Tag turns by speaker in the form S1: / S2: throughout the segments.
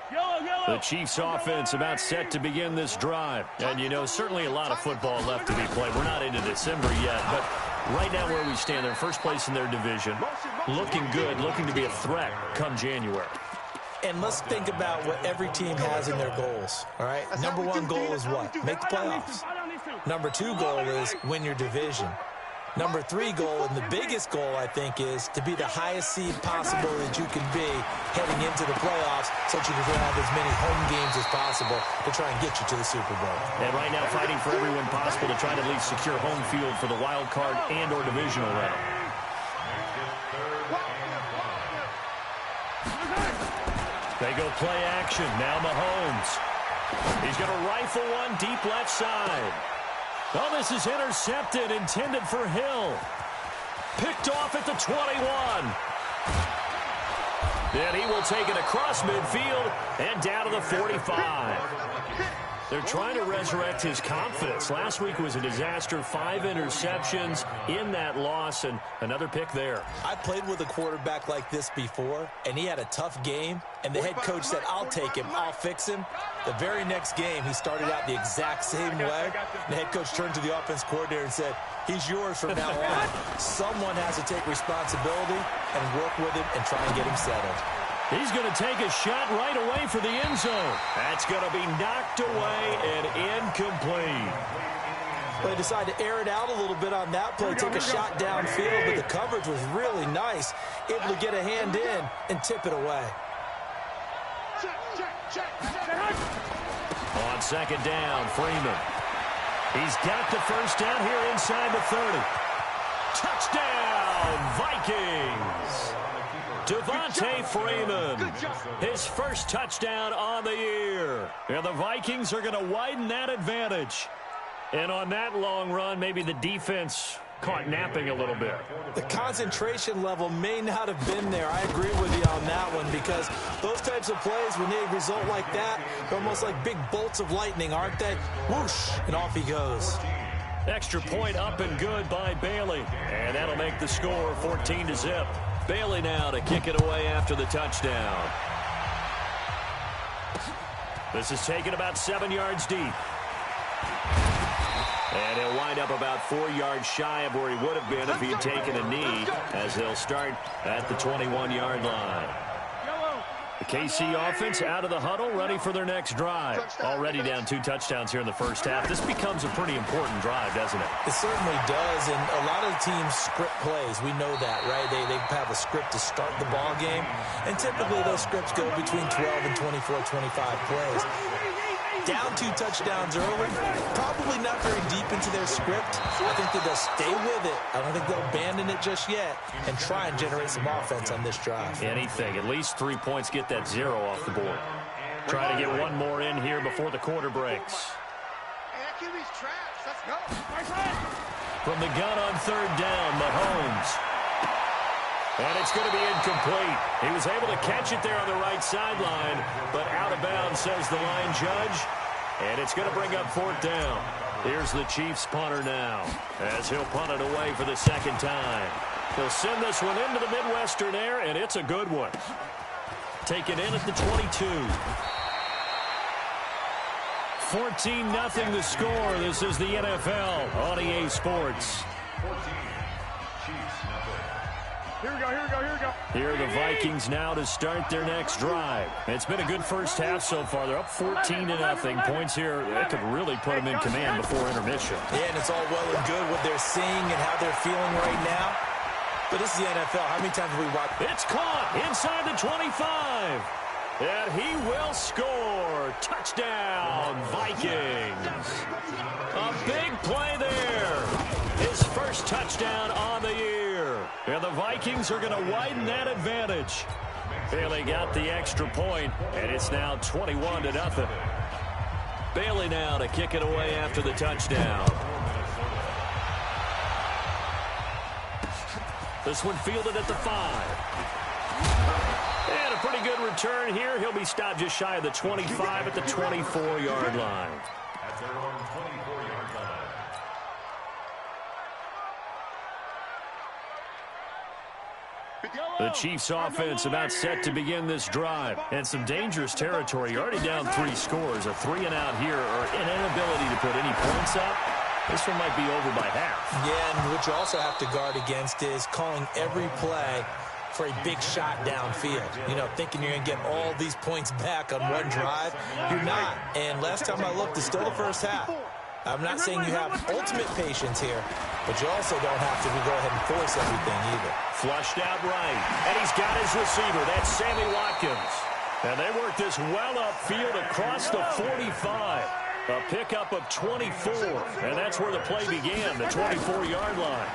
S1: The Chiefs offense about set to begin this drive. And, you know, certainly a lot of football left to be played. We're not into December yet, but right now where we stand, they're first place in their division. Looking good, looking to be a threat come January.
S2: And let's think about what every team has in their goals, all right? Number one goal is what? Make the playoffs. Number two goal is win your division. Number three goal, and the biggest goal, I think, is to be the highest seed possible that you can be heading into the playoffs so that you can have as many home games as possible to try and get you to the Super Bowl.
S1: And right now fighting for everyone possible to try to at least secure home field for the wild card and or divisional round. They go play action. Now Mahomes. He's going to rifle one deep left side. Oh, this is intercepted, intended for Hill. Picked off at the 21. Then he will take it across midfield and down to the 45. They're trying to resurrect his confidence. Last week was a disaster. 5 interceptions in that loss, and another pick there.
S2: I played with a quarterback like this before, and he had a tough game, and the head coach said, I'll take him, I'll fix him. The very next game, he started out the exact same way. The head coach turned to the offense coordinator and said, he's yours from now on. Someone has to take responsibility and work with him and try and get him settled.
S1: He's going to take a shot right away for the end zone. That's going to be knocked away and incomplete.
S2: They decided to air it out a little bit on that play, take a shot downfield, but the coverage was really nice, able to get a hand in and tip it away.
S1: On second down, Freeman. He's got the first down here inside the 30. Touchdown, Vikings! Devontae Freeman, his first touchdown on the year. And the Vikings are going to widen that advantage. And on that long run, maybe the defense caught napping a little bit.
S2: The concentration level may not have been there. I agree with you on that one, because those types of plays, when they result like that, they're almost like big bolts of lightning, aren't they? Whoosh, and off he goes.
S1: Extra point up and good by Bailey. And that'll make the score 14-0. Bailey now to kick it away after the touchdown. This is taken about 7 yards deep. And he'll wind up about 4 yards shy of where he would have been if he had taken a knee, as they'll start at the 21-yard line. The KC offense out of the huddle, ready for their next drive. Already down 2 touchdowns here in the first half. This becomes a pretty important drive, doesn't it?
S2: It certainly does, and a lot of the teams script plays. We know that, right? They have a script to start the ball game, and typically those scripts go between 12 and 24, 25 plays. Down 2 touchdowns early, probably not very deep into their script. I think that they'll stay with it. I don't think they'll abandon it just yet and try and generate some offense on this drive.
S1: Anything. At least 3 points, get that 0 off the board. Try to get one more in here before the quarter breaks. From the gun on third down, Mahomes. And it's going to be incomplete. He was able to catch it there on the right sideline, but out of bounds, says the line judge. And it's going to bring up 4th down. Here's the Chiefs punter now, as he'll punt it away for the second time. He'll send this one into the Midwestern air, and it's a good one. Taken in at the 22. 14-0 the score. This is the NFL on EA Sports.
S3: Here we go, here we go, here we go.
S1: Here are the Vikings now to start their next drive. It's been a good first half so far. They're up 14-0. Points here, that could really put them in command before intermission.
S2: Yeah, and it's all well and good what they're seeing and how they're feeling right now. But this is the NFL. How many times have we watched?
S1: It's caught inside the 25. And he will score. Touchdown, Vikings. A big play there. His first touchdown on the year. And the Vikings are going to widen that advantage. Bailey got the extra point, and it's now 21-0. Bailey now to kick it away after the touchdown. This one fielded at the 5. And a pretty good return here. He'll be stopped just shy of the 25 at the 24-yard line.
S4: At their own 24-yard line.
S1: The Chiefs offense about set to begin this drive. And some dangerous territory. You're already down 3 scores. A 3-and-out here or an inability to put any points up. This one might be over by half.
S2: Yeah, and what you also have to guard against is calling every play for a big shot downfield. You know, thinking you're going to get all these points back on one drive. You're not. And last time I looked, it's still the first half. I'm not saying you have ultimate patience here, but you also don't have to go ahead and force everything either.
S1: Flushed out right, and he's got his receiver. That's Sammy Watkins. And they work this well upfield across the 45. A pickup of 24, and that's where the play began, the 24-yard line.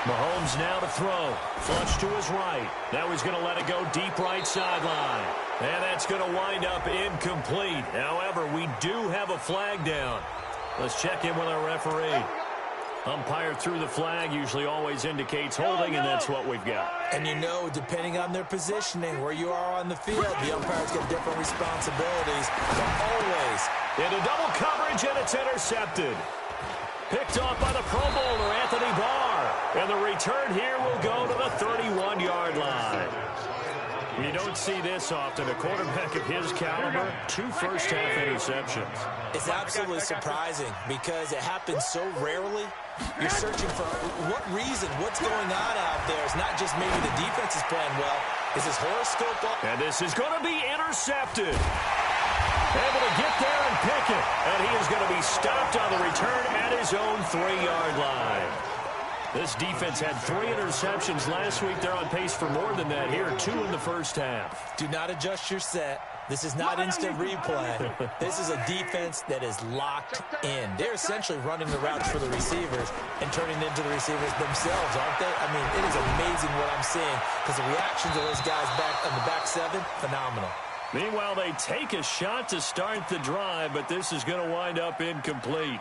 S1: Mahomes now to throw. Flush to his right. Now he's going to let it go deep right sideline. And that's going to wind up incomplete. However, we do have a flag down. Let's check in with our referee. Umpire threw the flag, usually always indicates holding, and that's what we've got.
S2: And you know, depending on their positioning, where you are on the field, the umpires get different responsibilities. But always
S1: into double coverage, and it's intercepted. Picked off by the Pro Bowler, Anthony Barr. And the return here will go to the 31-yard line. You don't see this often. A quarterback of his caliber, 2 first-half interceptions.
S2: It's absolutely surprising because it happens so rarely. You're searching for what reason, what's going on out there. It's not just maybe the defense is playing well. Is his horoscope up?
S1: And this is going to be intercepted. Able to get there and pick it. And he is going to be stopped on the return at his own 3-yard line. This defense had 3 interceptions last week. They're on pace for more than that here. 2 in the first half.
S2: Do not adjust your set. This is not instant replay. This is a defense that is locked in. They're essentially running the routes for the receivers and turning into the receivers themselves, aren't they? I mean, it is amazing what I'm seeing because the reactions of those guys back on the back 7, phenomenal.
S1: Meanwhile, they take a shot to start the drive, but this is going to wind up incomplete.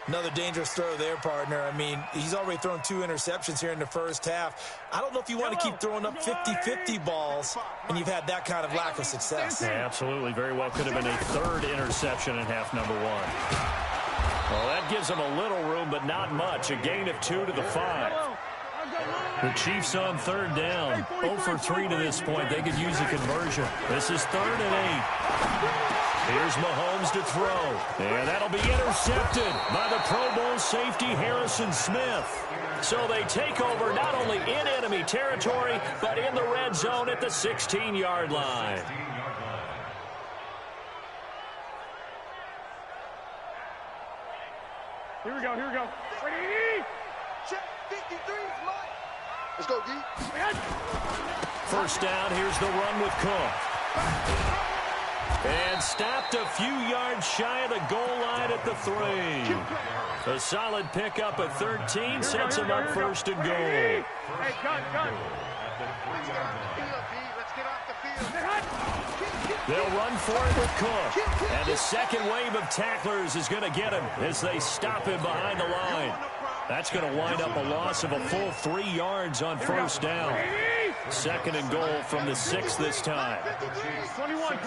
S2: Another dangerous throw there, partner. I mean, he's already thrown 2 interceptions here in the first half. I don't know if you want to keep throwing up 50-50 balls, and you've had that kind of lack of success.
S1: Yeah, absolutely. Very well could have been a 3rd interception in half number 1. Well, that gives them a little room, but not much. A gain of 2 to the 5. The Chiefs on 3rd down. 0 for 3 to this point. They could use a conversion. This is 3rd and 8. Here's Mahomes to throw. And that'll be intercepted by the Pro Bowl safety Harrison Smith. So they take over not only in enemy territory, but in the red zone at the 16-yard line.
S3: Here we go, here we go. Ready? Check 53 is mine. Let's go, D.
S1: First down, here's the run with Cook. And stopped a few yards shy of the goal line at the 3. A solid pickup at 13 sets him up 1st and goal.
S3: Hey, gun. Let's get off the field.
S1: They'll run for it with Cook. And the second wave of tacklers is going to get him as they stop him behind the line. That's going to wind up a loss of a full 3 yards on 1st down. 2nd and goal from the 6 this time.
S3: 21.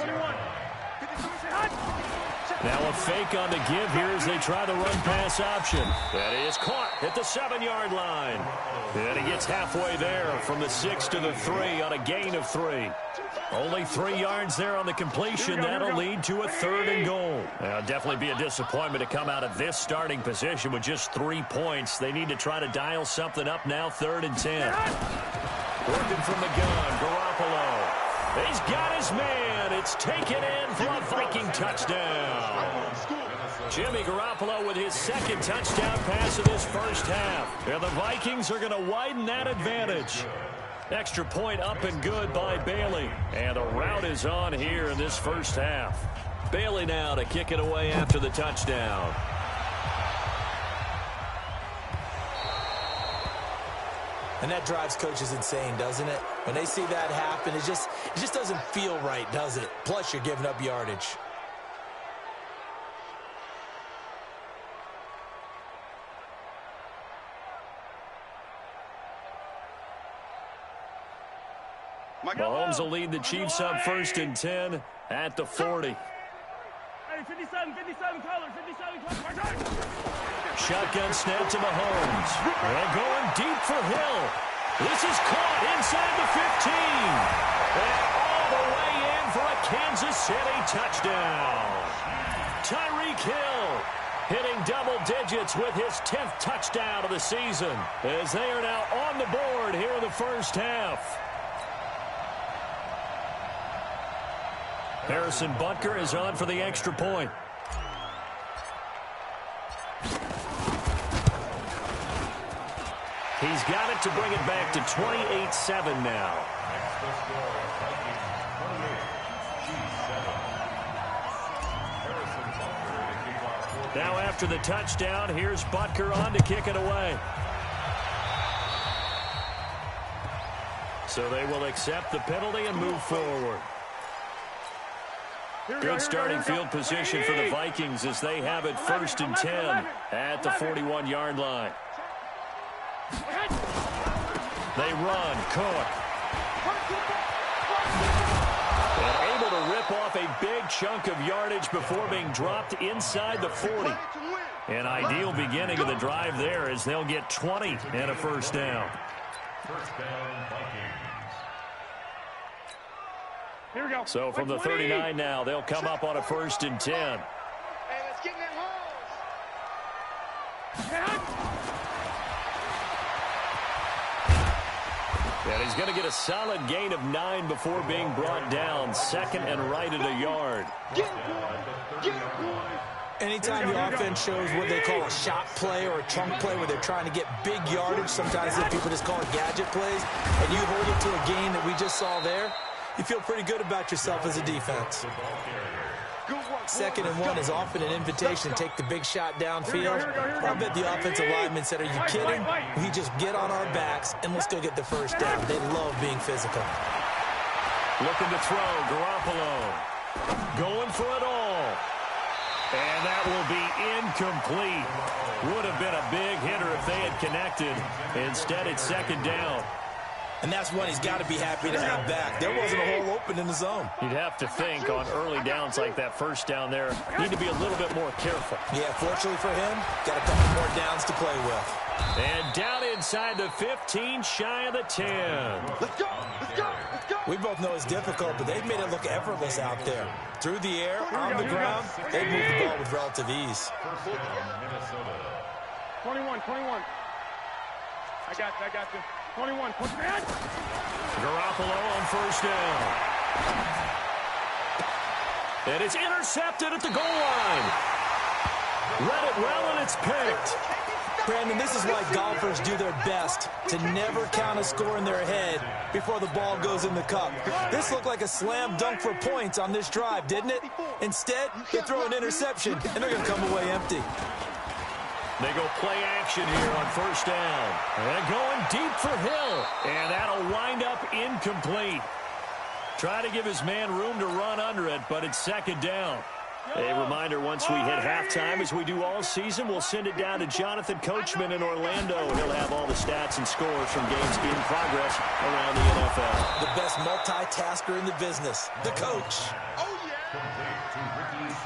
S1: Now a fake on the give here as they try the run-pass option. That is caught at the 7-yard line. And he gets halfway there from the 6 to the 3 on a gain of 3. Only 3 yards there on the completion. That'll lead to a 3rd and goal. Now, definitely be a disappointment to come out of this starting position with just 3 points. They need to try to dial something up now, 3rd and 10. Working from the gun, Garoppolo. He's got his man. It's taken in for a Viking touchdown. Jimmy Garoppolo with his 2nd touchdown pass of this first half. And the Vikings are going to widen that advantage. Extra point up and good by Bailey. And the route is on here in this first half. Bailey now to kick it away after the touchdown.
S2: And that drives coaches insane, doesn't it? When they see that happen, it just doesn't feel right, does it? Plus, you're giving up yardage.
S1: Mahomes will lead the Chiefs up 1st and 10 at the 40.
S3: Hey, 57 colors.
S1: Shotgun snap to Mahomes. Well, going deep for Hill. This is caught touchdown. Tyreek Hill hitting double digits with his 10th touchdown of the season as they are now on the board here in the first half. Harrison Butker is on for the extra point. He's got it to bring it back to 28-7 now. Now after the touchdown, here's Butker on to kick it away. So they will accept the penalty and move forward. Good starting field position for the Vikings as they have it 1st and 10 at the 41-yard line. They run. Cook. And able to rip off a big chunk of yardage before being dropped inside the 40. An ideal beginning of the drive there as they'll get 20 and a first down.
S5: Here we go.
S1: So from the 39 now, they'll come up on a 1st and 10.
S3: Hey, let's get in that
S1: And he's going to get a solid gain of 9 before being brought down. 2nd and right at a yard.
S2: Anytime the offense shows what they call a shot play or a chunk play where they're trying to get big yardage, sometimes people just call it gadget plays, and you hold it to a gain that we just saw there, you feel pretty good about yourself as a defense. 2nd and 1 is often an invitation to take the big shot downfield. I bet the offensive lineman said, are you kidding? We just get on our backs and let's go get the first down. They love being physical.
S1: Looking to throw. Garoppolo going for it all. And that will be incomplete. Would have been a big hitter if they had connected. Instead, it's 2nd down.
S2: And that's one he's got to be happy to have back. There wasn't a hole open in the zone.
S1: You'd have to think on early downs like that first down there, need to be a little bit more careful.
S2: Yeah, fortunately for him, got a couple more downs to play with.
S1: And down inside the 15, shy of the 10.
S3: Let's go, let's go, let's go.
S2: We both know it's difficult, but they've made it look effortless out there. Through the air, on the ground, they've moved the ball with relative ease.
S5: 21. I got you. 21.
S1: Garoppolo on 1st down. And it's intercepted at the goal line. Read it well, and it's picked.
S2: Brandon, this is why golfers do their best to never count a score in their head before the ball goes in the cup. This looked like a slam dunk for points on this drive, didn't it? Instead, they throw an interception, and they're going to come away empty.
S1: They go play action here on 1st down. And going deep for Hill. And that'll wind up incomplete. Try to give his man room to run under it, but it's 2nd down. A reminder, once we hit halftime, as we do all season, we'll send it down to Jonathan Coachman in Orlando. He'll have all the stats and scores from games in progress around the NFL.
S2: The best multitasker in the business, the coach.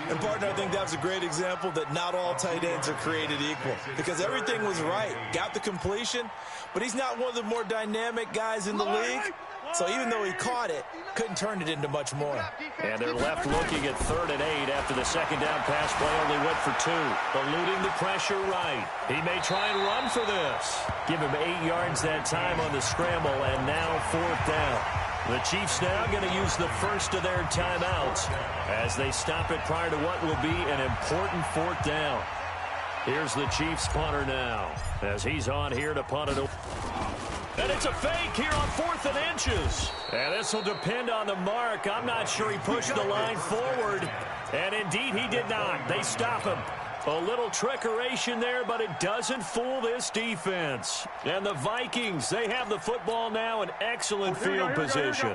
S2: And, partner, I think that was a great example that not all tight ends are created equal because everything was right. Got the completion, but he's not one of the more dynamic guys in the league. So even though he caught it, couldn't turn it into much more.
S1: And they're left looking at 3rd and 8 after the 2nd down pass play only went for 2. Eluding the pressure right. He may try and run for this. Give him 8 yards that time on the scramble, and now 4th down. The Chiefs now going to use the first of their timeouts as they stop it prior to what will be an important 4th down. Here's the Chiefs punter now as he's on here to punt it. And it's a fake here on 4th and inches. And this will depend on the mark. I'm not sure he pushed the line forward. And indeed he did not. They stop him. A little trickeration there, but it doesn't fool this defense. And the Vikings, they have the football now in excellent field position.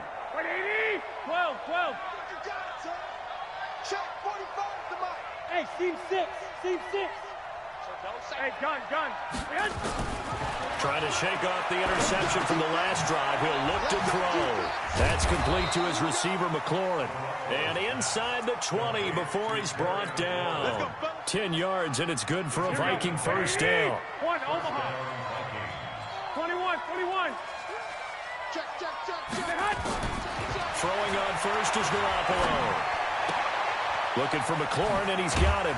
S5: 12.
S3: Check 45 to Mike.
S5: Hey, team 6. Hey, gun.
S1: Trying to shake off the interception from the last drive. He'll look to throw. That's complete to his receiver, McLaurin. And inside the 20 before he's brought down. 10 yards, and it's good for a Viking first down.
S5: 1, Omaha. 21.
S3: Check.
S1: Throwing on first is Garoppolo. Looking for McLaurin, and he's got him.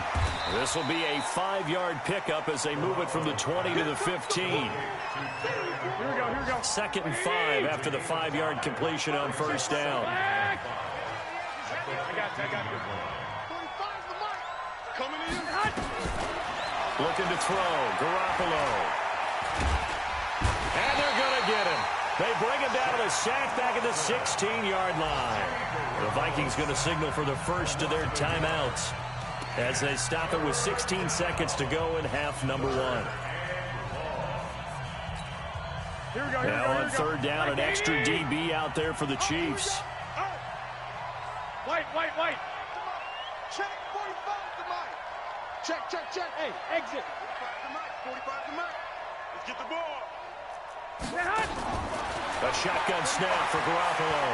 S1: This will be a 5-yard pickup as they move it from the 20 to the 15.
S5: Here we go, here we go.
S1: 2nd and 5 after the 5-yard completion on first down.
S5: I got you.
S3: 45's the mark. Coming in.
S1: Looking to throw. Garoppolo. And they're going to get him. They bring him down to the sack back at the 16-yard line. The Vikings going to signal for the first of their timeouts as they stop it with 16 seconds to go in half number 1.
S5: Here we go,
S1: Now on third down, an extra DB out there for the Chiefs.
S5: White.
S3: Check, 45's the mark. Check.
S5: Hey, exit.
S3: 45's the mark. Let's get the ball.
S1: A shotgun snap for Garoppolo.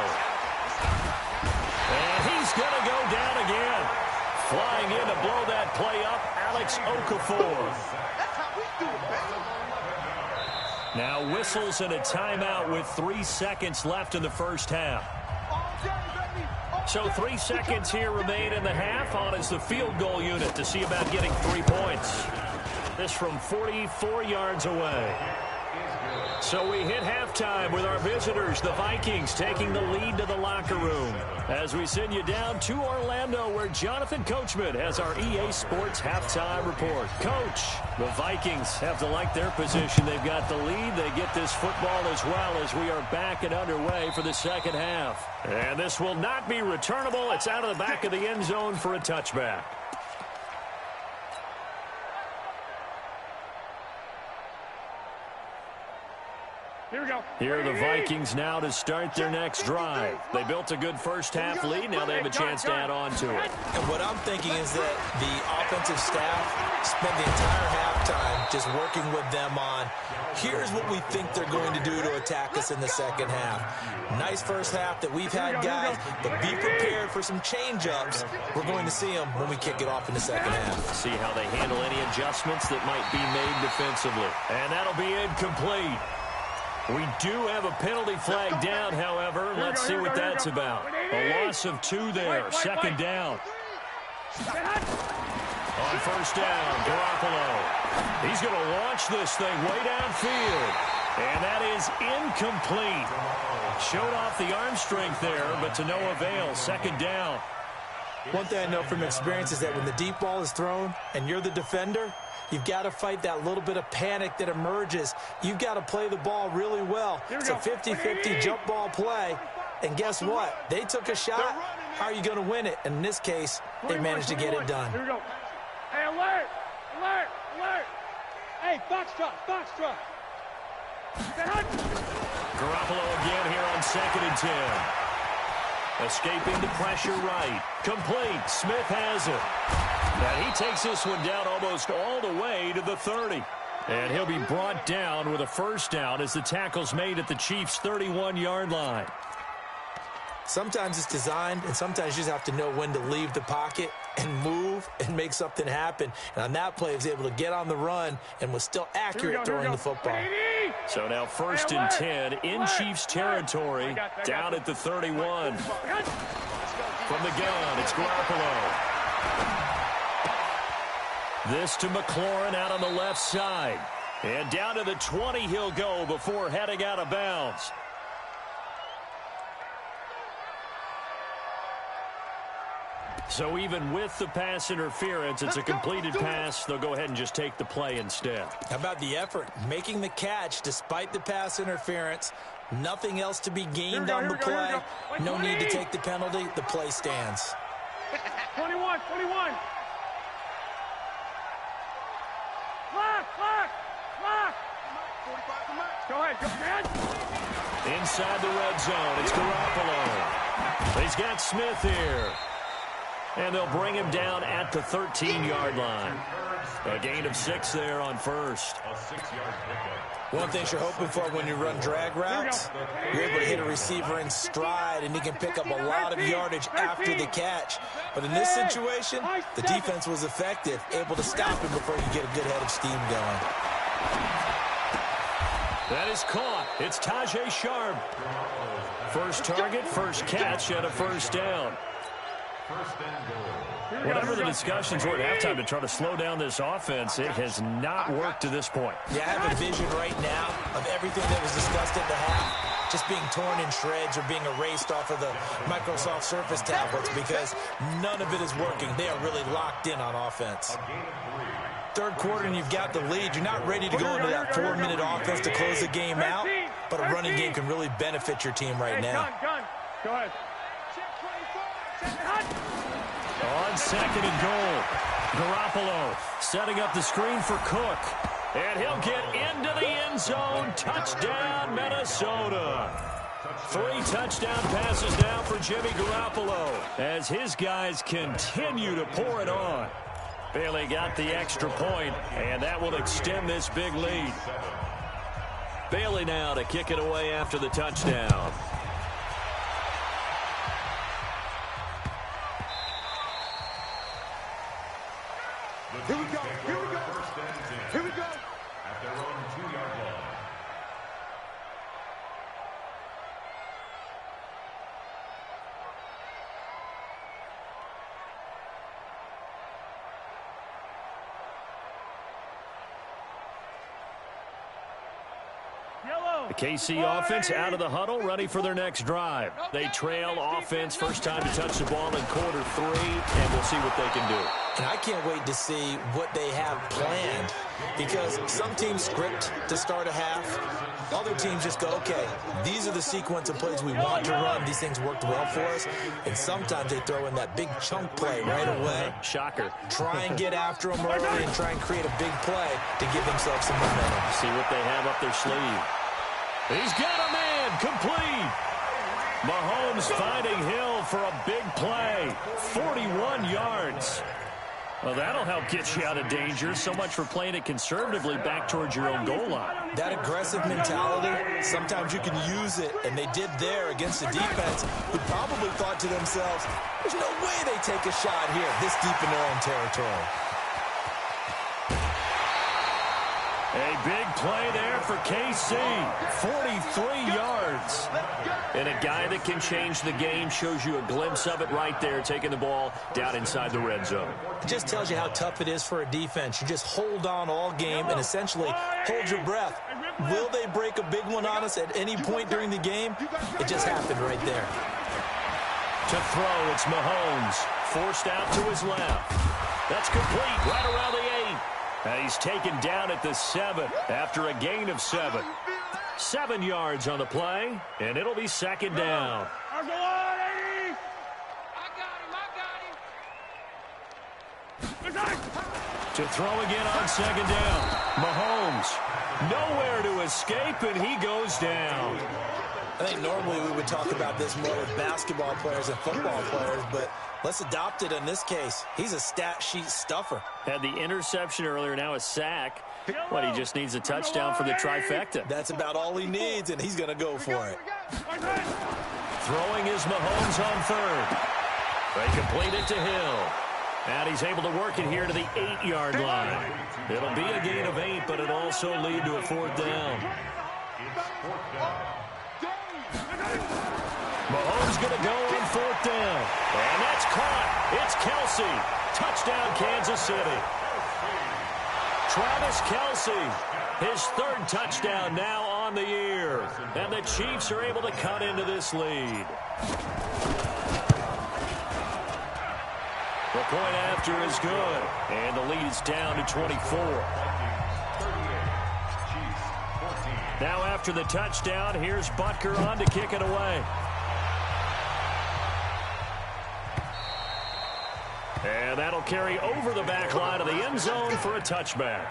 S1: And he's going to go down again. Flying in to blow that play up, Alex Okafor.
S3: That's how we do it, baby.
S1: Now whistles and a timeout with 3 seconds left in the first half.
S3: All day, baby. All
S1: So
S3: day.
S1: 3 seconds here remain in the half. On is the field goal unit to see about getting 3 points. This from 44 yards away. So we hit halftime with our visitors, the Vikings, taking the lead to the locker room. As we send you down to Orlando, where Jonathan Coachman has our EA Sports halftime report. Coach, the Vikings have to like their position. They've got the lead. They get this football as well as we are back and underway for the second half. And this will not be returnable. It's out of the back of the end zone for a touchback.
S5: Here we go.
S1: Here are the Vikings now to start their next drive. They built a good first half lead. Now they have a chance to add on to it.
S2: And what I'm thinking is that the offensive staff spent the entire halftime just working with them on, here's what we think they're going to do to attack us in the second half. Nice first half that we've had, guys, but be prepared for some change-ups. We're going to see them when we kick it off in the second half.
S1: See how they handle any adjustments that might be made defensively. And that'll be incomplete. We do have a penalty flag down, however. Let's see what that's about. A loss of 2 there. Second down. On first down, Garoppolo. He's going to launch this thing way downfield. And that is incomplete. Showed off the arm strength there, but to no avail. Second down.
S2: One thing I know from experience is that when the deep ball is thrown and you're the defender, you've got to fight that little bit of panic that emerges. You've got to play the ball really well. It's a 50-50 jump ball play. And guess what? They took a shot. How are you going to win it? And in this case, they managed to get it done.
S5: Here we go. Hey, alert! Hey, foxtrot!
S1: Garoppolo again here on 2nd and 10. Escaping the pressure right. Complete. Smith has it. And he takes this one down almost all the way to the 30. And he'll be brought down with a first down as the tackle's made at the Chiefs' 31-yard line.
S2: Sometimes it's designed, and sometimes you just have to know when to leave the pocket and move and make something happen. And on that play, he was able to get on the run and was still accurate throwing the football.
S1: So now 1st and 10 in Chiefs territory, down at the 31. From the gun, it's Garoppolo. This to McLaurin out on the left side. And down to the 20 he'll go before heading out of bounds. So even with the pass interference, it's a completed pass. They'll go ahead and just take the play instead.
S2: How about the effort? Making the catch despite the pass interference. Nothing else to be gained on the play. No need to take the penalty. The play stands.
S5: 21. Lock.
S3: 45's the mark.
S5: Go ahead, man.
S1: Inside the red zone, it's Garoppolo. He's got Smith here. And they'll bring him down at the 13-yard line. A gain of 6 there on first.
S2: One thing you're hoping for when you run drag routes, you're able to hit a receiver in stride, and he can pick up a lot of yardage after the catch. But in this situation, the defense was effective, able to stop him before you get a good head of steam going.
S1: That is caught. It's Tajae Sharpe. First target, first catch, and a first down.
S4: First and goal.
S1: Whatever the discussions were at halftime to try to slow down this offense, it has not worked to this point.
S2: Yeah, I have a vision right now of everything that was discussed at the half just being torn in shreds or being erased off of the Microsoft Surface tablets because none of it is working. They are really locked in on offense. Third quarter and you've got the lead. You're not ready to go into that 4-minute offense to close the game out, but a running game can really benefit your team right now.
S5: Go ahead.
S1: On second and goal, Garoppolo setting up the screen for Cook. And he'll get into the end zone. Touchdown, Minnesota. 3 touchdown passes now for Jimmy Garoppolo as his guys continue to pour it on. Bailey got the extra point, and that will extend this big lead. Bailey now to kick it away after the touchdown.
S3: Here we go. Here we go. Here we go.
S4: At their own 2-yard line.
S1: The KC offense out of the huddle, ready for their next drive. They trail offense, first time to touch the ball in quarter 3, and we'll see what they can do.
S2: And I can't wait to see what they have planned because some teams script to start a half. Other teams just go, okay, these are the sequence of plays we want to run. These things worked well for us. And sometimes they throw in that big chunk play right away.
S1: Shocker.
S2: Try and get after them early and try and create a big play to give themselves some momentum.
S1: See what they have up their sleeve. He's got a man, complete. Mahomes finding Hill for a big play. 41 yards. Well, that'll help get you out of danger. So much for playing it conservatively back towards your own goal line.
S2: That aggressive mentality, sometimes you can use it, and they did there against a defense who probably thought to themselves, there's no way they take a shot here this deep in their own territory.
S1: A big play there for KC. 43 yards. And a guy that can change the game shows you a glimpse of it right there, taking the ball down inside the red zone.
S2: It just tells you how tough it is for a defense. You just hold on all game and essentially hold your breath. Will they break a big one on us at any point during the game? It just happened right there.
S1: To throw, it's Mahomes. Forced out to his left. That's complete right around the 8. And he's taken down at the 7 after a gain of 7. 7 yards on the play, and it'll be second down.
S5: I got him.
S1: To throw again on second down. Mahomes, nowhere to escape, and he goes down.
S2: I think normally we would talk about this more with basketball players and football players, but let's adopt it in this case. He's a stat sheet stuffer.
S1: Had the interception earlier, now a sack. But he just needs a touchdown for the trifecta.
S2: That's about all he needs, and he's going to go for it.
S1: Throwing is Mahomes on third. They complete it to Hill. And he's able to work it here to the 8-yard line. It'll be a gain of 8, but it'll also lead to a 4th down. Mahomes going to go on 4th down. And that's caught. It's Kelce. Touchdown, Kansas City. Travis Kelce, his 3rd touchdown now on the year. And the Chiefs are able to cut into this lead. The point after is good. And the lead is down to 24. Now after the touchdown, here's Butker on to kick it away. And that'll carry over the back line of the end zone for a touchback.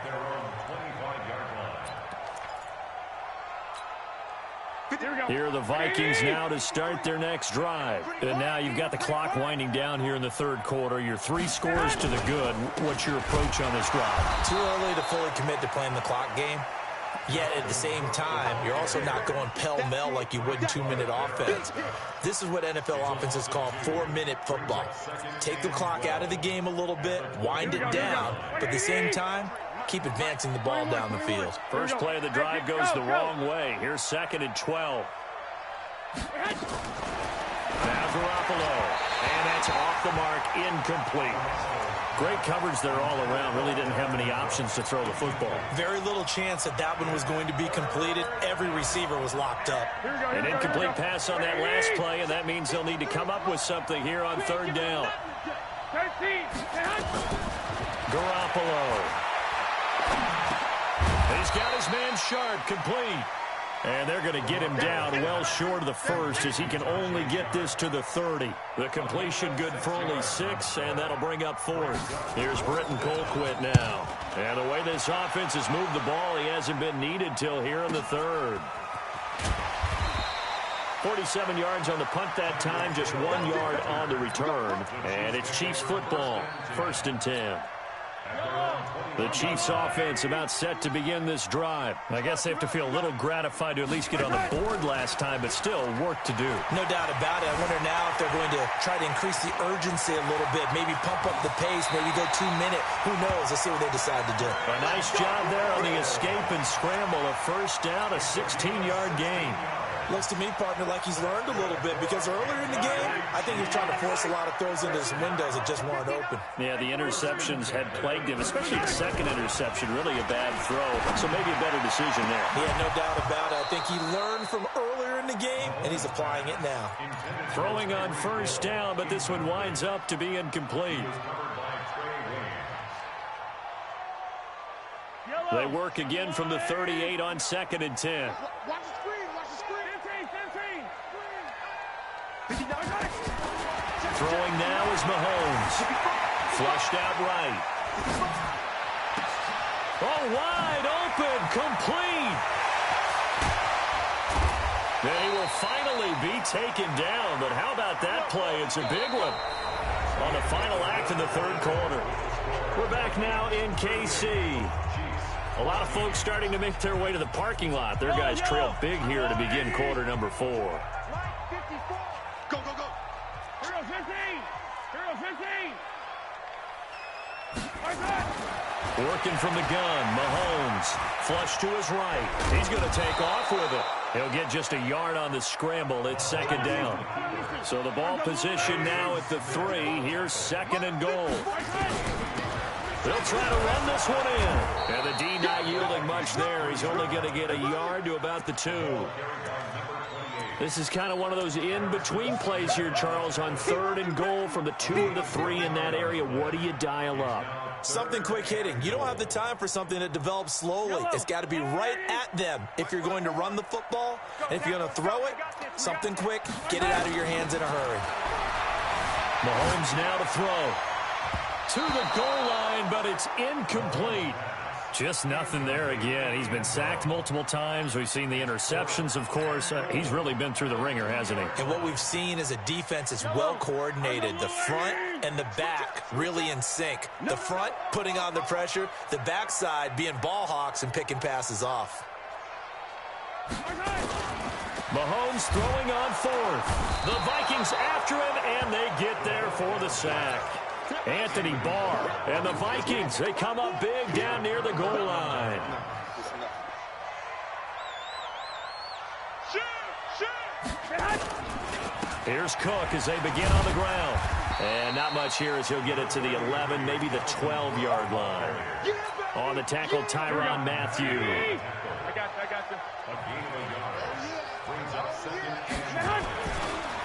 S1: Here are the Vikings now to start their next drive. And now you've got the clock winding down here in the 3rd quarter. Your 3 scores to the good. What's your approach on this drive?
S2: Too early to fully commit to playing the clock game. Yet at the same time, you're also not going pell-mell like you would in 2-minute offense. This is what NFL offenses call 4-minute football. Take the clock out of the game a little bit, wind it down, but at the same time, keep advancing the ball down the field.
S1: First play of the drive goes the wrong way. Here's 2nd and 12. Now Garoppolo. And that's off the mark, incomplete. Great coverage there all around. Really didn't have many options to throw the football.
S2: Very little chance that that one was going to be completed. Every receiver was locked up.
S1: An incomplete pass on that last play, and that means they'll need to come up with something here on third down. Garoppolo. He's got his man sharp, complete. And they're going to get him down well short of the first as he can only get this to the 30. The completion good for only 6, and that'll bring up fourth. Here's Britton Colquitt now. And the way this offense has moved the ball, he hasn't been needed till here in the third. 47 yards on the punt that time, just 1 yard on the return. And it's Chiefs football, 1st and 10. The Chiefs offense about set to begin this drive. I guess they have to feel a little gratified to at least get on the board last time, but still work to do.
S2: No doubt about it. I wonder now if they're going to try to increase the urgency a little bit, maybe pump up the pace, maybe go 2 minute. Who knows? Let's see what they decide to do.
S1: A nice job there on the escape and scramble. A first down, a 16-yard gain.
S2: Looks to me, partner, like he's learned a little bit because earlier in the game, I think he was trying to force a lot of throws into his windows that just weren't open.
S1: Yeah, the interceptions had plagued him, especially the second interception, really a bad throw. So maybe a better decision there.
S2: Yeah, no doubt about it. I think he learned from earlier in the game, and he's applying it now.
S1: Throwing on first down, but this one winds up to be incomplete. They work again from the 38 on 2nd and 10.
S3: Watch the screen. Watch the screen. 15.
S1: Throwing now is Mahomes. Flushed out right. Oh, wide open. Complete. Then he will finally be taken down. But how about that play? It's a big one on the final act in the third quarter. We're back now in KC. A lot of folks starting to make their way to the parking lot. Their guys trail big here to begin quarter number 4.
S3: Go, go, go.
S5: Here goes 15. Here goes 15.
S1: Working from the gun, Mahomes. Flush to his right. He's going to take off with it. He'll get just a yard on the scramble. It's 2nd down. So the ball position now at the 3. Here's 2nd and goal. They'll try to run this one in. And the D not yielding much there. He's only going to get a yard to about the 2. This is kind of one of those in-between plays here, Charles, on 3rd and goal from the 2 or the 3 in that area. What do you dial up?
S2: Something quick hitting. You don't have the time for something that develops slowly. It's got to be right at them if you're going to run the football. And if you're going to throw it, something quick, get it out of your hands in a hurry.
S1: Mahomes now to throw. To the goal line, but it's incomplete. Just nothing there again. He's been sacked multiple times. We've seen the interceptions, of course. He's really been through the ringer, hasn't he?
S2: And what we've seen is a defense that's well coordinated. The front and the back really in sync. The front putting on the pressure. The backside being ball hawks and picking passes off.
S1: Mahomes throwing on 4th. The Vikings after him, and they get there for the sack. Anthony Barr and the Vikings, they come up big down near the goal line. Here's Cook as they begin on the ground. And not much here as he'll get it to the 11, maybe the 12-yard line. On the tackle, Tyrann Mathieu.
S5: I got you.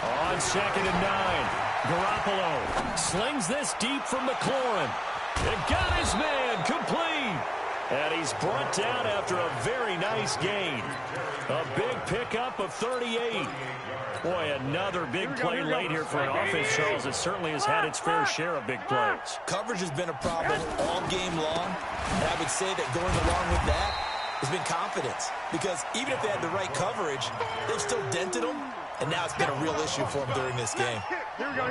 S1: On 2nd and 9, Garoppolo slings this deep from McLaurin. And got his man complete. And he's brought down after a very nice gain. A big pickup of 38. Boy, another big play late here for an offense, Charles. It certainly has had its fair share of big plays.
S2: Coverage has been a problem all game long. And I would say that going along with that has been confidence. Because even if they had the right coverage, they've still dented them. And now it's been a real issue for them during this game.
S5: Here we go.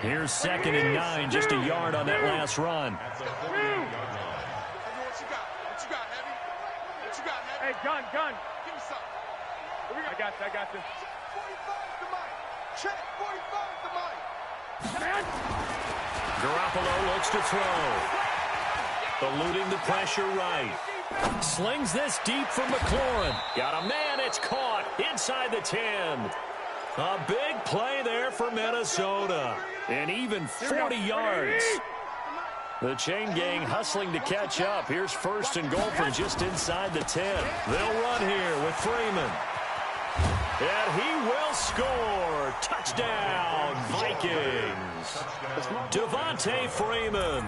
S1: Here's 2nd and 9, just a yard on that last run.
S3: What you got, Heavy?
S5: Hey, gun.
S3: Give me something.
S5: I got you.
S3: 45 to Mike. Check 45 to Mike.
S1: Garoppolo looks to throw. Eluding the pressure right. Slings this deep from McLaurin. Got a man, it's caught inside the 10. A big play there for Minnesota. And even 40 yards. The chain gang hustling to catch up. Here's first and goal from just inside the 10. They'll run here with Freeman. And he will score. Touchdown, Vikings. Devontae Freeman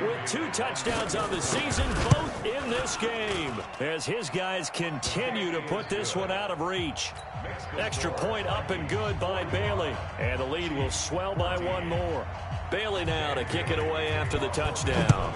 S1: with 2 touchdowns on the season, both in this game, as his guys continue to put this one out of reach. Extra point up and good by Bailey. And the lead will swell by 1 more. Bailey now to kick it away after the touchdown.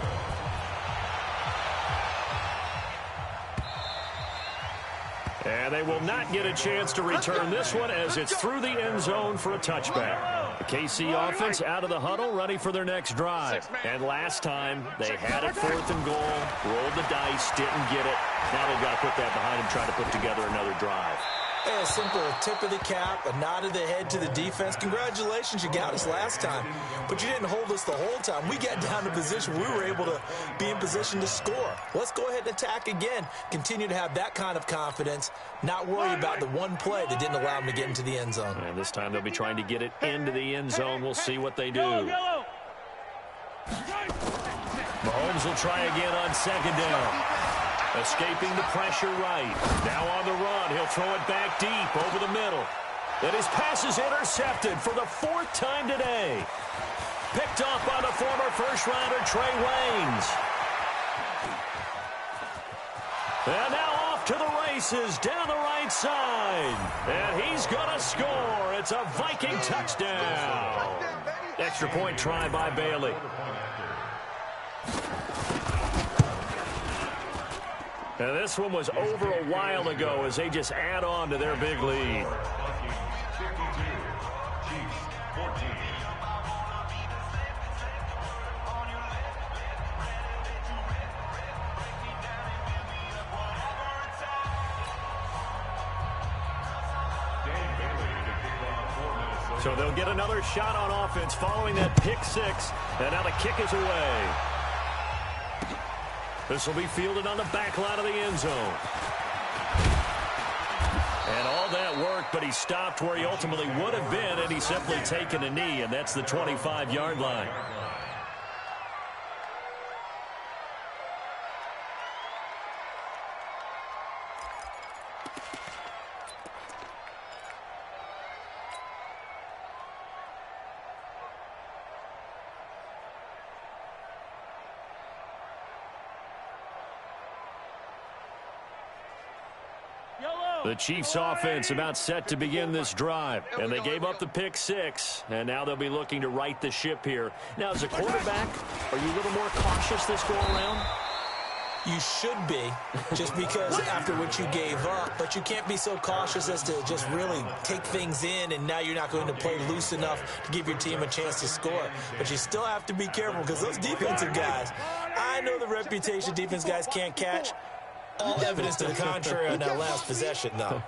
S1: And they will not get a chance to return this one as it's through the end zone for a touchback. The KC offense out of the huddle, ready for their next drive. And last time, they had it 4th and goal, rolled the dice, didn't get it. Now they've got to put that behind them, try to put together another drive.
S2: A simple tip of the cap, a nod of the head to the defense. Congratulations, you got us last time. But you didn't hold us the whole time. We got down to position. We were able to be in position to score. Let's go ahead and attack again. Continue to have that kind of confidence. Not worry about the one play that didn't allow them to get into the end zone.
S1: And this time they'll be trying to get it into the end zone. We'll see what they do. Mahomes will try again on 2nd down. Escaping the pressure right. Now on the run. He'll throw it back deep over the middle. And his pass is intercepted for the 4th time today. Picked off by the former first-rounder Trey Waynes. And now off to the races down the right side. And he's going to score. It's a Viking touchdown. Extra point try by Bailey. And this one was over a while ago as they just add on to their big lead. So they'll get another shot on offense following that pick 6. And now the kick is away. This will be fielded on the back line of the end zone. And all that work, but he stopped where he ultimately would have been, and he's simply taken a knee, and that's the 25-yard line. The Chiefs offense about set to begin this drive, and they gave up the pick 6, and now they'll be looking to right the ship here. Now, as a quarterback, are you a little more cautious this go around?
S2: You should be, just because after what you gave up, but you can't be so cautious as to just really take things in, and now you're not going to play loose enough to give your team a chance to score. But you still have to be careful because those defensive guys, I know the reputation defense guys can't catch. All evidence to the contrary on that last possession, though.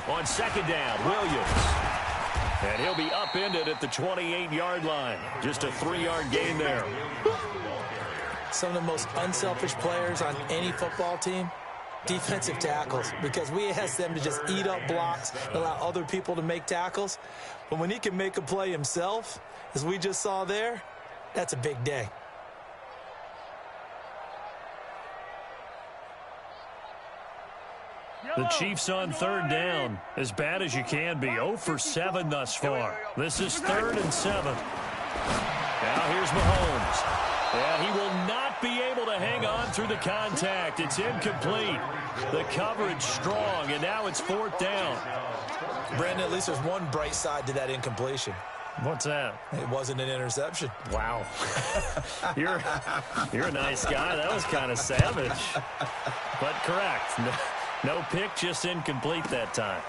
S1: On 2nd down, Williams. And he'll be upended at the 28-yard line. Just a 3-yard gain there.
S2: Some of the most unselfish players on any football team, defensive tackles, because we ask them to just eat up blocks and allow other people to make tackles. But when he can make a play himself, as we just saw there, that's a big day.
S1: The Chiefs on 3rd down, as bad as you can be. 0 for 7 thus far. This is 3rd and 7. Now here's Mahomes. And he will not be able to hang on through the contact. It's incomplete. The coverage strong, and now it's 4th down.
S2: Brandon, at least there's one bright side to that incompletion.
S1: What's that?
S2: It wasn't an interception.
S1: Wow. You're a nice guy. That was kind of savage. But correct. No pick, just incomplete that time.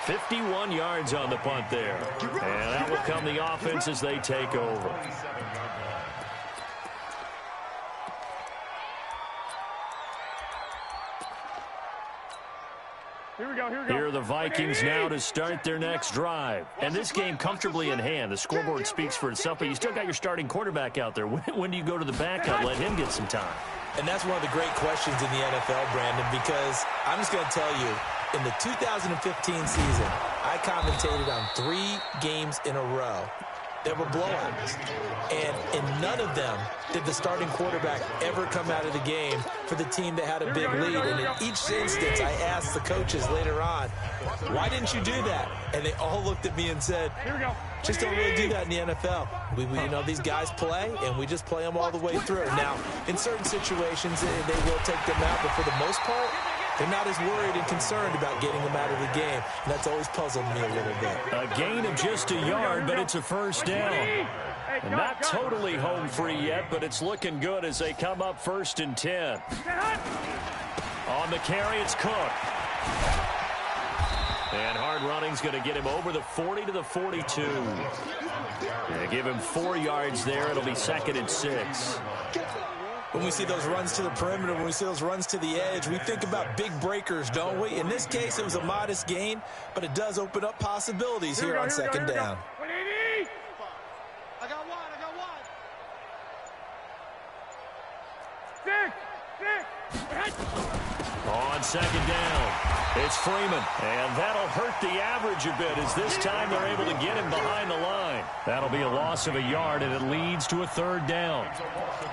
S1: 51 yards on the punt there. And that will come the offense as they take over.
S5: Here we go.
S1: Here are the Vikings now to start their next drive. And this game comfortably in hand. The scoreboard speaks for itself, but you still got your starting quarterback out there. When do you go to the backup? Let him get some time.
S2: And that's one of the great questions in the NFL, Brandon, because I'm just going to tell you, in the 2015 season, I commentated on 3 games in a row that were blowouts. And in none of them did the starting quarterback ever come out of the game for the team that had a big lead. And in each instance, I asked the coaches later on, why didn't you do that? And they all looked at me and said, just don't really do that in the NFL. We these guys play, and we just play them all the way through. Now, in certain situations, they will take them out, but for the most part, they're not as worried and concerned about getting them out of the game. And that's always puzzled me a little bit.
S1: A gain of just a yard, but it's a first down. And not totally home free yet, but it's looking good as they come up 1st and 10. On the carry, it's Cook. And hard running's going to get him over the 40 to the 42. They give him 4 yards there. It'll be 2nd and 6.
S2: When we see those runs to the perimeter, when we see those runs to the edge, we think about big breakers, don't we? In this case, it was a modest gain, but it does open up possibilities here on 2nd down.
S3: I got one.
S1: On 2nd down, it's Freeman. And that'll hurt the average a bit as this time they're able to get him behind the line. That'll be a loss of a yard, and it leads to a 3rd down.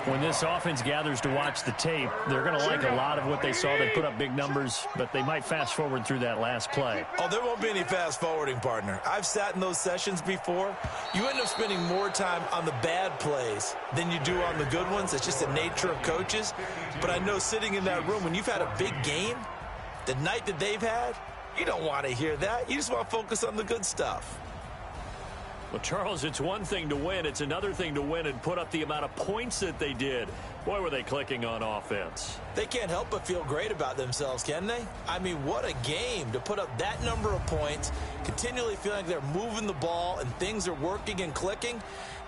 S1: When this offense gathers to watch the tape, they're going to like a lot of what they saw. They put up big numbers, but they might fast forward through that last play.
S2: Oh, there won't be any fast forwarding, partner. I've sat in those sessions before. You end up spending more time on the bad plays than you do on the good ones. It's just the nature of coaches. But I know sitting in that room, when you've had a big game, the night that they've had, you don't want to hear that. You just want to focus on the good stuff.
S1: Well, Charles, it's one thing to win. It's another thing to win and put up the amount of points that they did. Boy, were they clicking on offense.
S2: They can't help but feel great about themselves, can they? I mean, what a game to put up that number of points, continually feeling like they're moving the ball and things are working and clicking.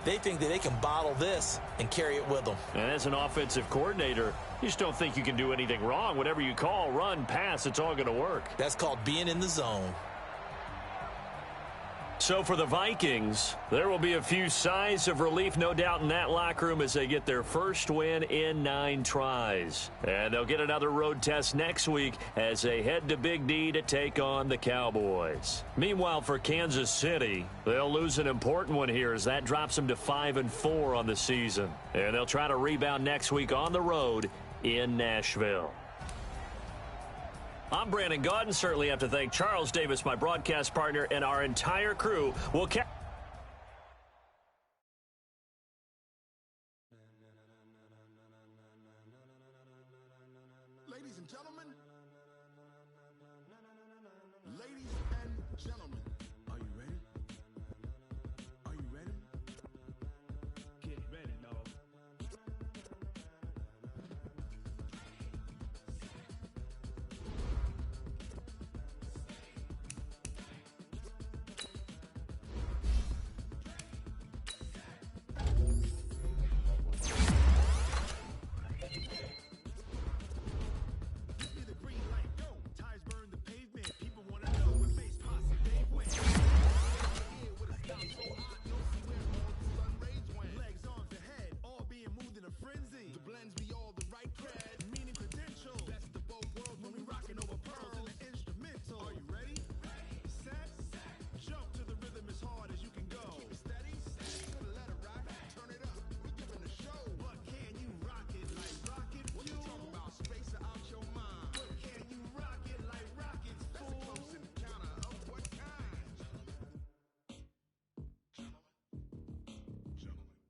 S2: They think that they can bottle this and carry it with them.
S1: And as an offensive coordinator, you just don't think you can do anything wrong. Whatever you call, run, pass, it's all going to work.
S2: That's called being in the zone.
S1: So for the Vikings, there will be a few sighs of relief, no doubt, in that locker room as they get their first win in 9 tries. And they'll get another road test next week as they head to Big D to take on the Cowboys. Meanwhile, for Kansas City, they'll lose an important one here as that drops them to 5-4 on the season. And they'll try to rebound next week on the road in Nashville. I'm Brandon Gaudin. Certainly have to thank Charles Davis, my broadcast partner, and our entire crew. We'll catch.
S6: Ladies and gentlemen, are you ready? Are you ready? Get ready, dog.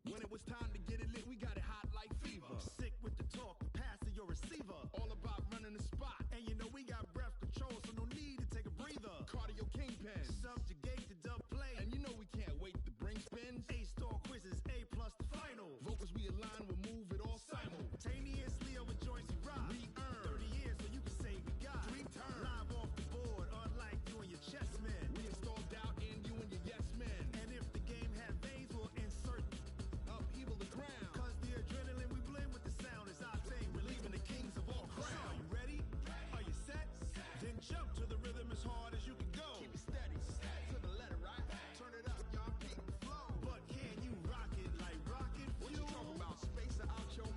S6: When it was time to get it lit, we got it hot like fever. Sick with the talk, pass to your receiver. All about running the spot. And you know we got breath control, so no need to take a breather. Cardio kingpin, subjugate the dub play. And you know we can't wait to bring spins. A-star quizzes, A+ the final. Vocals we align, we'll move it all simultaneously over joints we rock. We earn 30 years, so you can say we got 3 turns. Live off the board, unlike you and your chess men. We installed doubt in you and your yes men. And if the game had veins, we'll insert upheaval the ground. Cause the adrenaline we blend with the sound is our thing. Relieving the kings of all crowns. So are you ready? Are you set? Then jump to the rhythm as hard as you can go. Keep it steady, to the letter, right? Turn it up, y'all, keep the flow. But can you rock it like rocket fuel? What you talking about, space or out your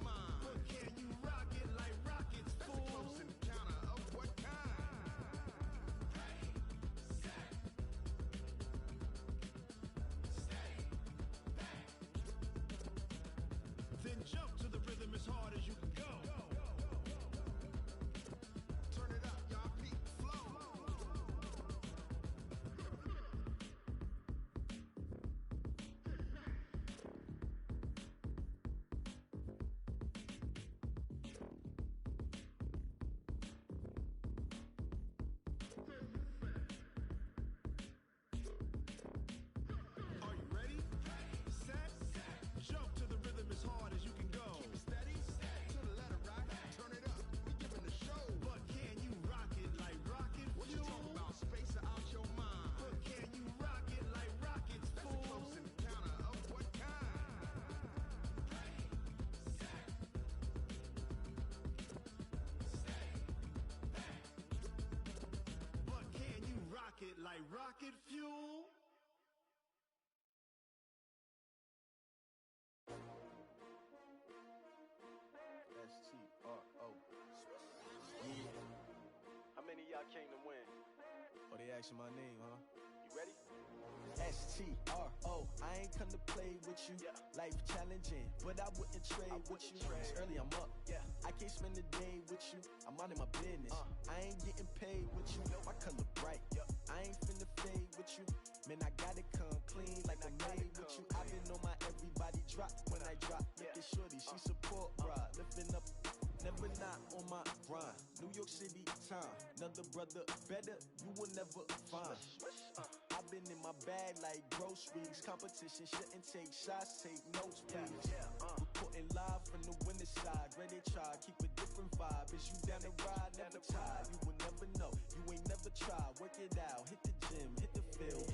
S3: I came to win.
S6: Oh, they asking my name, huh?
S3: You ready?
S6: S-T-R-O, I ain't come to play with you. Life challenging, but I wouldn't trade with you. It's early, I'm up. I can't spend the day with you. I'm minding my business. I ain't getting paid with you. My color bright. I ain't finna fade with you. Man, I gotta come clean like I made with you. I been on my everybody drop when I drop. Look at shorty, she support, bruh. Lifting up, never not on my grind. New York City time, another brother better, you will never find. I've been in my bag like groceries. Competition shouldn't take shots, take notes, please. Reporting live from the winter side. Ready to try, keep a different vibe. Is you down the ride, never tired. You will never know, you ain't never tried. Work it out, hit the gym, hit the field.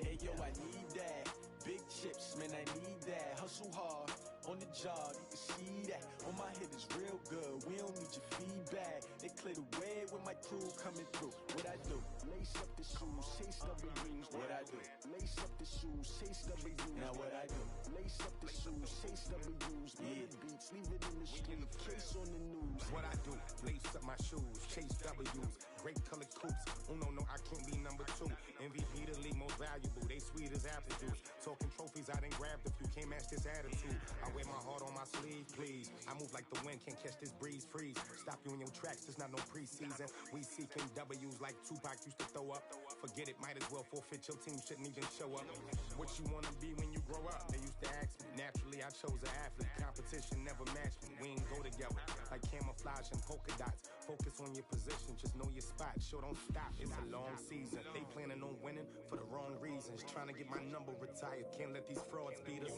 S6: Hey yo, I need that. Big chips, man, I need that. Hustle hard, on the job, you can see that. On my head is real good, we don't need your feedback. They clear the way with my crew coming through. What I do? Lace up the shoes, chase W's. What I do? Lace up the shoes, chase W's. Now what I do? Lace up the shoes, chase W's. Yeah, beats, leave it in the street, case on the news.
S7: What I do? Lace up my shoes, chase W's. Great colored coops. Oh no, I can't be number 2. MVP the league most valuable. They sweet as apple juice. Talking trophies, I done grabbed a few. Can't match this attitude. I wear my heart on my sleeve, please. I move like the wind, can't catch this breeze. Freeze. Stop you in your tracks. There's not no preseason. We seeking W's like Tupac used to throw up. Forget it, might as well forfeit. Your team shouldn't even show up. What you wanna be when you grow up? They used to ask me. Naturally, I chose an athlete. Competition never matched me. We ain't go together like camouflage and polka dots. Focus on your position, just know your spot. Sure, don't stop. It's a long season. They planning on winning for the wrong reasons. Trying to get my number retired. Can't let these frauds beat us.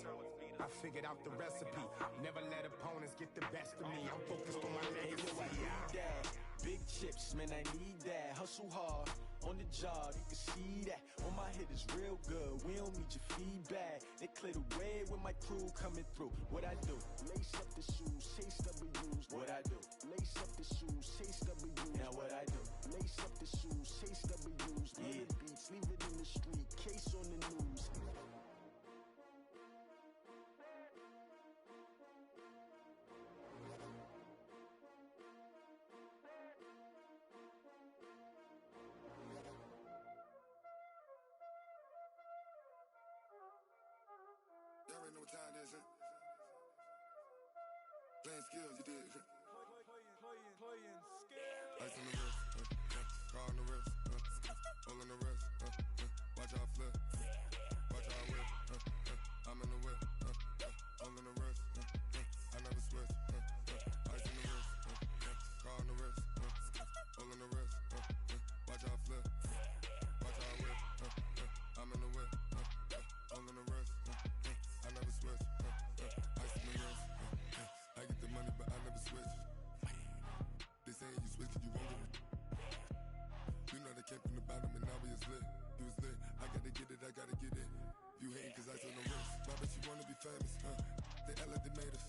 S7: I figured out the recipe. Never let opponents get the best of me. I'm focused on my legacy.
S6: I need that. Big chips, man, I need that. Hustle hard, on the job, you can see that. On my head is real good, we don't need your feedback. They clear the way with my crew coming through. What I do? Lace up the shoes, chase W's. What I do? Lace up the shoes, chase W's. Now what I do? Lace up the shoes, chase W's. Yeah, beats, leave it in the street, case on the news.
S8: Y'all already know what time it is, huh? Playing skills, you did.
S6: Playing skills.
S8: Ice on the wrist, car on the wrist, all on the wrist, watch out flip, watch out whip, I'm in the whip, all on the wrist, I never switch, ice on the wrist, car on the wrist, all on the wrist, watch out flip, watch out whip, I'm in the whip, all on the wrist, I never switch, ice on the wrist, I get the money but I never switch. They saying you switch and you won't. You know they came from the bottom and now we is lit. You was lit, I gotta get it, I gotta get it. You hating cause ice on the wrist. Why bet you wanna be famous, They act like they made us,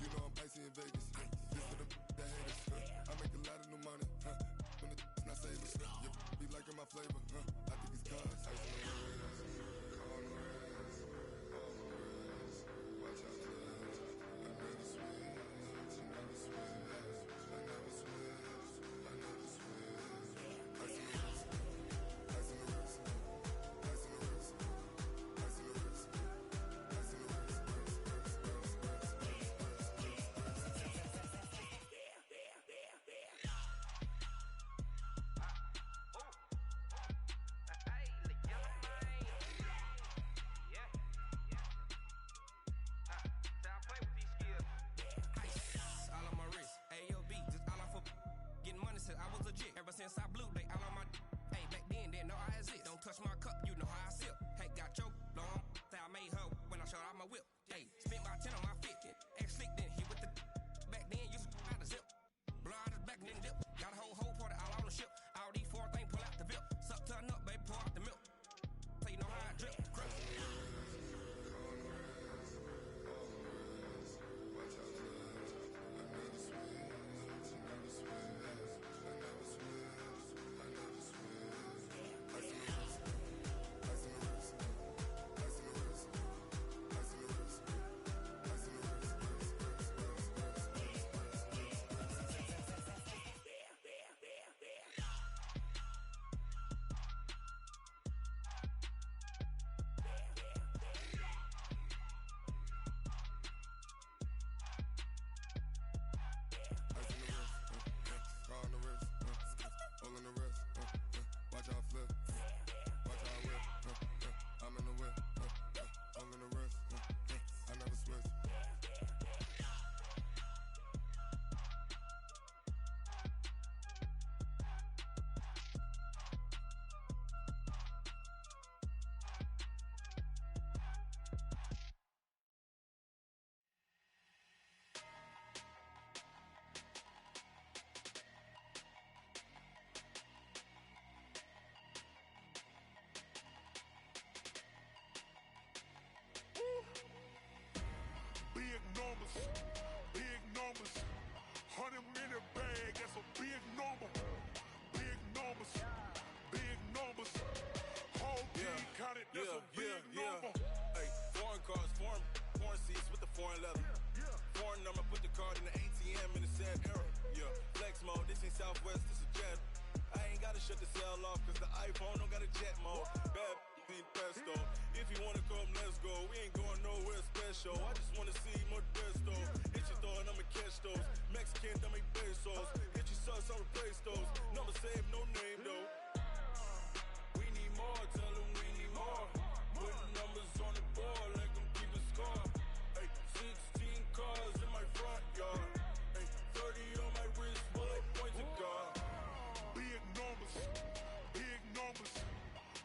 S8: You know I'm icy in Vegas, This for the that hate us, I make a lot of new money, When the not savers, You be liking my flavor, I think it's cause ice on the wrist, car on the wrist, all on the wrist, watch out for this. I never switch, I never switch, I never switch, I never switch. Ice on the wrist, ice on the wrist, ice on the wrist, ice on the wrist, ice on the wrist, iPhone, don't got a jet mode. Bad in pesto. If you wanna come, let's go. We ain't going nowhere special. I just wanna see more Modesto. Hit your throw and I'ma catch those. Mexican, dummy pesos. Hit your sauce, I'ma praise those. Number save, no name though. We need more, tell them we need more. Putting numbers on the board, like them keep a score. Ay, 16 cars in my front yard. Ay, 30 on my wrist, bullet point to God.
S6: Big numbers, big numbers.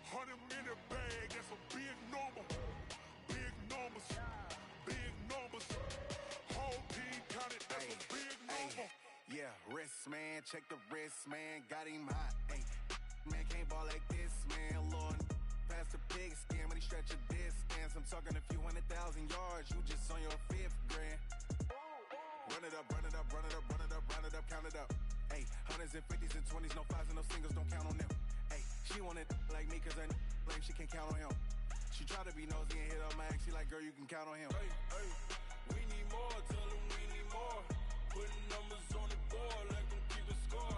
S6: 100 in the bag, that's a big number. Big numbers, big numbers. Whole team counted, that's a big number.
S9: Yeah, wrist man, check the wrist man, got him hot. Ay, man can't ball like this, man. Lord, past the pig skin when he stretch a distance. I'm talking a few 100,000 yards, you just on your 5th grand. Run it up, run it up, run it up, run it up, run it up, count it up. Ay, hundreds and 50s and 20s, no 5s and no singles, don't count on them. Ay, she wanted like me cause her lame, she can't count on him. She tried to be nosy and hit up my ex, she like, girl, you can count on him.
S8: Hey, hey, we need more, tell them we need more. Putting numbers on the board, like them keep a score.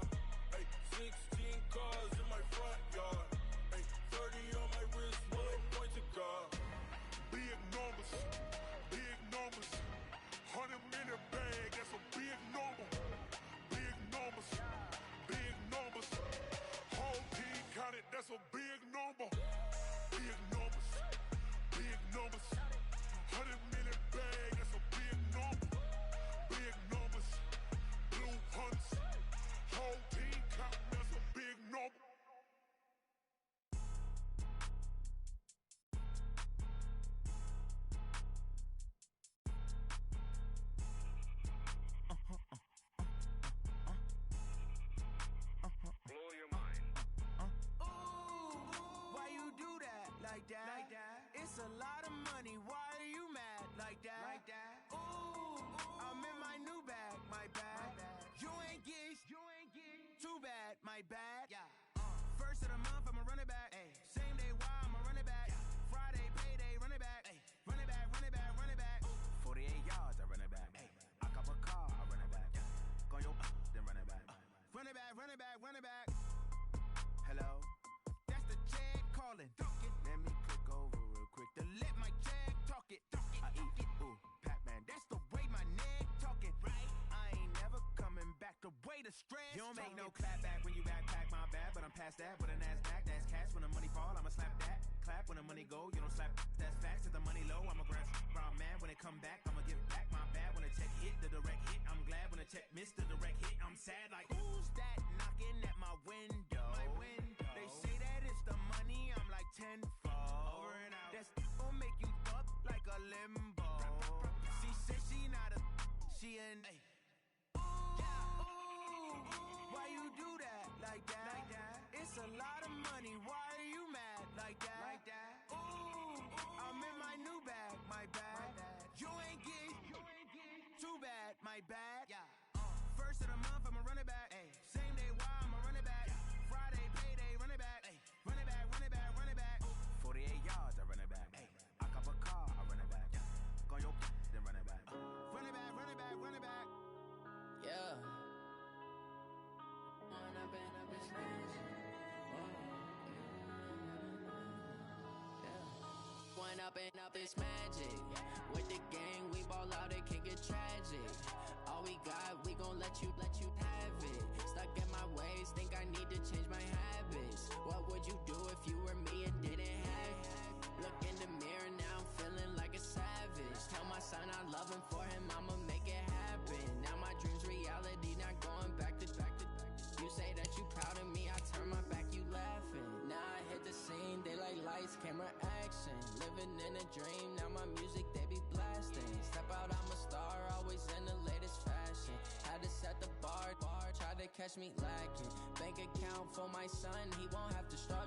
S8: Hey, 16 cars in my front yard. Hey, 30 on my wrist, bullet point to God.
S6: Big numbers, big numbers. 100 in the bag, that's a big number. Big numbers, big numbers. Whole team counted, that's a big number. Big numbers, big numbers. 100 in the bag, that's a big number. Big numbers, blue hunts. Whole team counting, that's a big number.
S5: Blow your mind.
S10: Why you do that like that? Like that? It's a lot of money. Why are you mad like that? Like that? Ooh, I'm in my new bag, my bag. You ain't get too bad, my bad. Yeah. First of the month, I'ma run it back. Ay. Same day, why I'ma run it back. Friday, payday, run it back. Ay. Run it back, run it back, run it back. 48 yards, I run it back. Ay. I cop a car, I run it back. Go your then run it back. Run it back, run it back, run it back. Hello? That's the check calling. Let me click over real quick to let my check talk it. I eat it, ooh, Pac-Man. That's the way my neck talking. Right? I ain't never coming back the way the stress. You don't make no clap back when you backpack my bad, but I'm past that with a NASDAQ. That's cash when the money fall, I'ma slap that. Clap when the money go, you don't slap. That's facts. If the money low, I'ma grab brown man. When it come back, I'ma give back my bad. When the check hit, the direct hit. I'm glad when the check missed the direct hit. I'm sad like, who's that knocking at my window? My window. They say that it's the money, I'm like tenfold. Over and out. That's gon' make you up like a limbo. She said she not a, she an. Ay. Why you do that like that? Like that? It's a lot of money. Why are you mad like that? Like that? Ooh, I'm in my new bag, my bag. You ain't get too bad, my bad. Yeah. First of the month, I'ma run it back. Ay. Same day, why I'ma run it back. Friday, payday, run it back. Ay. Run it back, run it back, run it back. 48 yards, I run it back. Ay. I cop a car, I run it back. Go your then run it back. Run it back, run it back, run it back. Yeah. When I've been up this When up and up it's magic. With the gang, we ball out, it can get tragic. All we got, we gon' let you have it. Stuck in my ways, think I need to change my habits. What would you do if you were me and didn't have it? Look in the mirror, now I'm feeling like a savage. Tell my son I love him, for him I'ma make it happen. Now my dream's reality, not going back to. You say that you proud of me, I turn my back, you laughing. Now I hit the scene, they like lights, camera, action. Living in a dream, now my music, they be blasting. Step out, I'm a star, always in the latest fashion. Had to set the bar, try to catch me lacking. Bank account for my son, he won't have to struggle.